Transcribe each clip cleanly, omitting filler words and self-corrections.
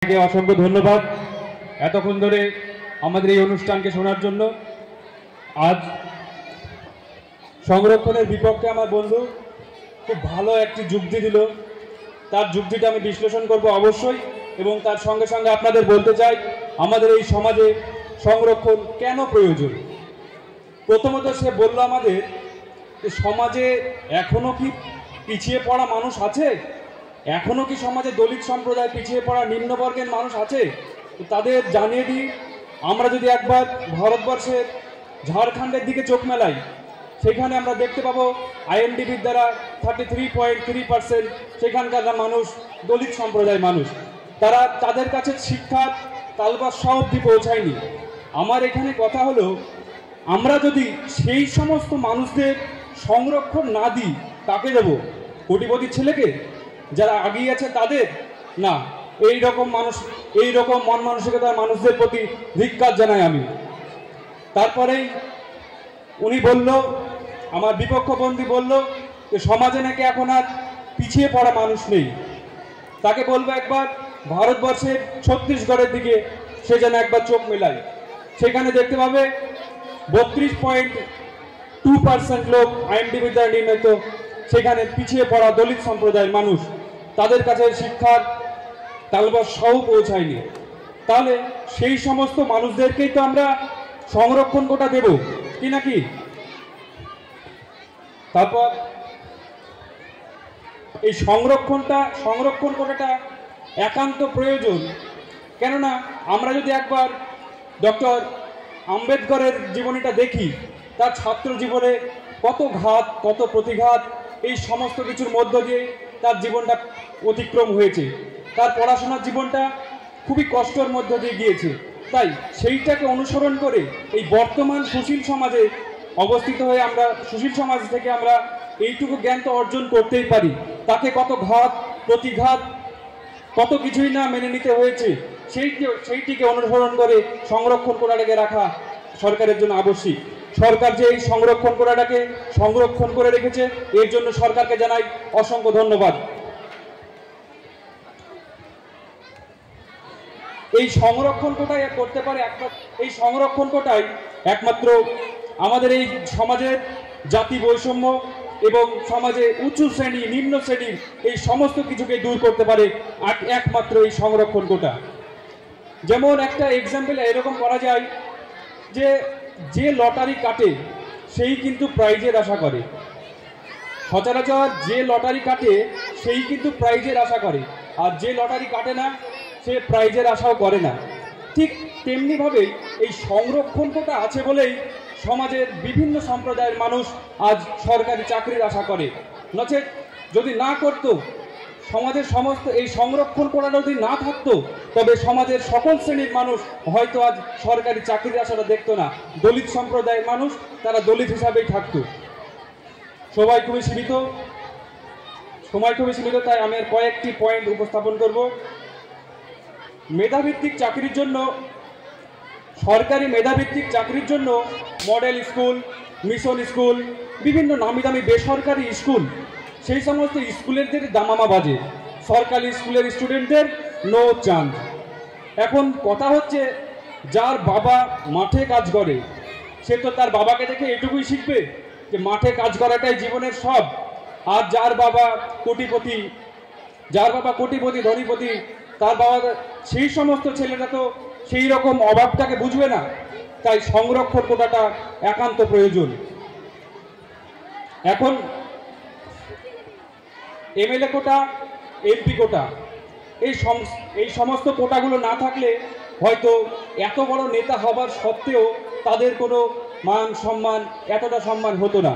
সবাইকে অসংখ্য ধন্যবাদ এতক্ষণ ধরে আমাদের এই অনুষ্ঠানকে শোনার জন্য। আজ সংরক্ষণের বিপক্ষে আমার বন্ধু খুব ভালো একটি যুক্তি দিল, তার যুক্তিটা আমি বিশ্লেষণ করব অবশ্যই, এবং তার সঙ্গে সঙ্গে আপনাদের বলতে চাই আমাদের এই সমাজে সংরক্ষণ কেন প্রয়োজন। প্রথমত সে বলল আমাদের সমাজে এখনো কি পিছিয়ে পড়া মানুষ আছে, এখনো কি সমাজে দলিত সম্প্রদায় পিছিয়ে পড়া নিম্নবর্গের মানুষ আছে। তাদের জানিয়ে দিই, আমরা যদি একবার ভারতবর্ষের ঝাড়খণ্ডের দিকে চোখ মেলাই, সেখানে আমরা দেখতে পাবো আইএনডিবির দ্বারা 33.3% সেখানকার মানুষ দলিত সম্প্রদায়ের মানুষ। তাদের কাছে শিক্ষার তালবাস অবধি পৌঁছায়নি। আমার এখানে কথা হলো, আমরা যদি সেই সমস্ত মানুষদের সংরক্ষণ না দিই, কাকে দেব? কোটিপতির ছেলেকে যারা আগিয়ে আছে তাদের? না, এই রকম মানুষ, এই রকম মন মানসিকতার মানুষদের প্রতি ধিক্কার জানাই আমি। তারপরেই উনি বলল, আমার বিপক্ষপন্থী বলল যে সমাজে নাকি এখন আর পিছিয়ে পড়া মানুষ নেই। তাকে বলবো একবার ভারতবর্ষের ছত্তিশগড়ের দিকে সে যেন একবার চোখ মেলায়, সেখানে দেখতে পাবে 32.2% লোক আইএনডিবি দ্বারা নির্ণীত সেখানে পিছিয়ে পড়া দলিত সম্প্রদায়ের মানুষ, তাদের কাছে শিক্ষার তালবাস পৌঁছায়নি। তাহলে সেই সমস্ত মানুষদেরকেই তো আমরা সংরক্ষণ কোটা দেব কি নাকি? তারপর এই সংরক্ষণ কোটাটা একান্ত প্রয়োজন। কেননা আমরা যদি একবার ডক্টর আম্বেদকরের জীবনীটা দেখি, তার ছাত্র জীবনে কত ঘাত, কত প্রতিঘাত, এই সমস্ত কিছুর মধ্য দিয়ে তার জীবনটা অতিক্রম হয়েছে। তার পড়াশোনার জীবনটা খুবই কষ্টের মধ্য দিয়ে গিয়েছে। তাই সেইটাকে অনুসরণ করে এই বর্তমান সুশীল সমাজে অবস্থিত হয়ে আমরা সুশীল সমাজ থেকে আমরা এইটুকু জ্ঞান তো অর্জন করতেই পারি। তাকে কত ঘাত প্রতিঘাত, কত কিছুই না মেনে নিতে হয়েছে, সেইটিকে অনুসরণ করে সংরক্ষণ কোটাটাকে রাখা সরকারের জন্য আবশ্যিক। সরকার যে এই সংরক্ষণ কোটাটাকে সংরক্ষণ করে রেখেছে, এর জন্য সরকারকে জানাই অসংখ্য ধন্যবাদ। এই সংরক্ষণ কোটায় করতে পারে এই সংরক্ষণ কোটায় একমাত্র আমাদের এই সমাজের জাতি বৈষম্য এবং সমাজে উঁচু শ্রেণী নিম্ন শ্রেণীর এই সমস্ত কিছুকে দূর করতে পারে একমাত্র এই সংরক্ষণ কোটা। যেমন একটা এক্সাম্পল এরকম করা যায় যে লটারি কাটে সেই কিন্তু প্রাইজের আশা করে। সচরাচর যে লটারি কাটে সেই কিন্তু প্রাইজের আশা করে, আর যে লটারি কাটে না সে প্রাইজের আশাও করে না। ঠিক তেমনিভাবেই এই সংরক্ষণ কোটা আছে বলেই সমাজের বিভিন্ন সম্প্রদায়ের মানুষ আজ সরকারি চাকরির আশা করে। নচেত যদি না করত, সমাজের সমস্ত এই সংরক্ষণ কোটাটা যদি না থাকতো, তবে সমাজের সকল শ্রেণীর মানুষ হয়তো আজ সরকারি চাকরির আশাটা দেখতো না। দলিত সম্প্রদায়ের মানুষ তারা দলিত হিসাবেই থাকতো। সময় খুবই সীমিত, তাই আমি কয়েকটি পয়েন্ট উপস্থাপন করব। মেধাভিত্তিক চাকরির জন্য, সরকারি মেধাভিত্তিক চাকরির জন্য মডেল স্কুল, মিশন স্কুল, বিভিন্ন নামি দামি বেসরকারি স্কুল, সেই সমস্ত স্কুলের দামামা বাজে, সরকারি স্কুলের স্টুডেন্টদের নো চান্স। এখন কথা হচ্ছে, যার বাবা মাঠে কাজ করে সে তো তার বাবাকে দেখে এটুকুই শিখবে যে মাঠে কাজ করাটাই জীবনের সব। আর যার বাবা কোটিপতি ধনীপতি, তার বাবা, সেই সমস্ত ছেলেরা তো সেই রকম অভাবটাকে বুঝবে না। তাই সংরক্ষণ কোটাটা একান্ত প্রয়োজন। এখন এমএলএ কোটা, এমপি কোটা, এই সমস্ত কোটাগুলো না থাকলে হয়তো এত বড় নেতা হবার সত্ত্বেও তাদের কোনো মান সম্মান, এতটা সম্মান হতো না।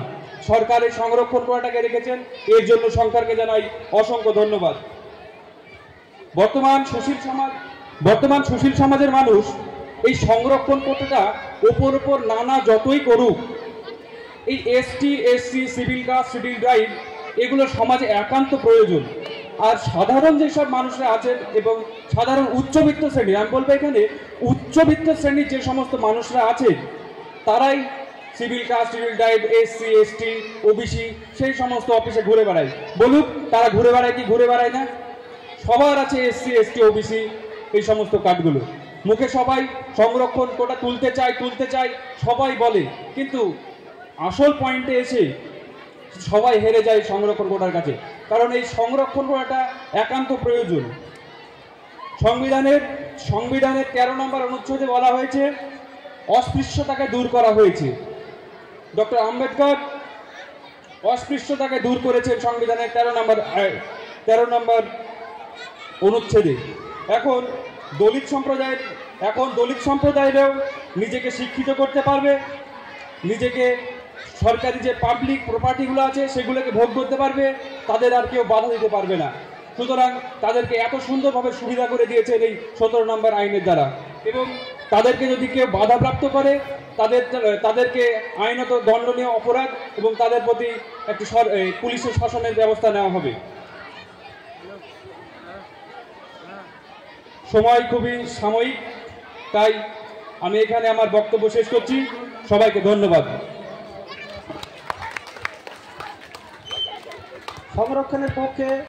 সরকার এই সংরক্ষণ কোটাটাকে রেখেছেন, এর জন্য সরকারকে জানাই অসংখ্য ধন্যবাদ। বর্তমান সুশীল সমাজের মানুষ এই সংরক্ষণ কোটাটা ওপর নানা যতই করুক, এই ST, SC, civil caste, scheduled tribe, এগুলো সমাজে একান্ত প্রয়োজন। আর সাধারণ যেসব মানুষরা আছেন এবং সাধারণ উচ্চবিত্ত শ্রেণী, আমি বলবো এখানে উচ্চবিত্ত শ্রেণীর যে সমস্ত মানুষরা আছেন, তারাই civil caste, scheduled tribe, SC, ST, OBC সেই সমস্ত অফিসে ঘুরে বেড়ায়। বলুক তারা ঘুরে বেড়ায় কি ঘুরে বেড়ায় না? সবার আছে এসসি, এসটি, ওবিসি, এই সমস্ত কার্ডগুলো। মুখে সবাই সংরক্ষণ কোটা তুলতে চায় সবাই বলে, কিন্তু আসল পয়েন্টে এসে সবাই হেরে যায় সংরক্ষণ কোটার কাছে। কারণ এই সংরক্ষণ কোটাটা একান্ত প্রয়োজন। সংবিধানের 13 নম্বর অনুচ্ছেদে বলা হয়েছে অস্পৃশ্যতাকে দূর করা হয়েছে। ডক্টর আম্বেদকর অস্পৃশ্যতাকে দূর করেছেন সংবিধানের 13 নম্বর অনুচ্ছেদে। এখন দলিত সম্প্রদায়েরও নিজেকে শিক্ষিত করতে পারবে, নিজেকে সরকারি যে পাবলিক প্রপার্টিগুলো আছে সেগুলোকে ভোগ করতে পারবে, তাদের আর কেউ বাধা দিতে পারবে না। সুতরাং তাদেরকে এত সুন্দরভাবে সুবিধা করে দিয়েছেন এই 17 নম্বর আইনের দ্বারা। এবং তাদেরকে যদি কেউ বাধাপ্রাপ্ত করে তাদেরকে আইনত দণ্ডনীয় অপরাধ এবং তাদের প্রতি একটি পুলিশের শাসনের ব্যবস্থা নেওয়া হবে। সময় খুবই সাময়িক, তাই আমি এখানে আমার বক্তব্য শেষ করছি। সবাইকে ধন্যবাদ। সংরক্ষণের পক্ষে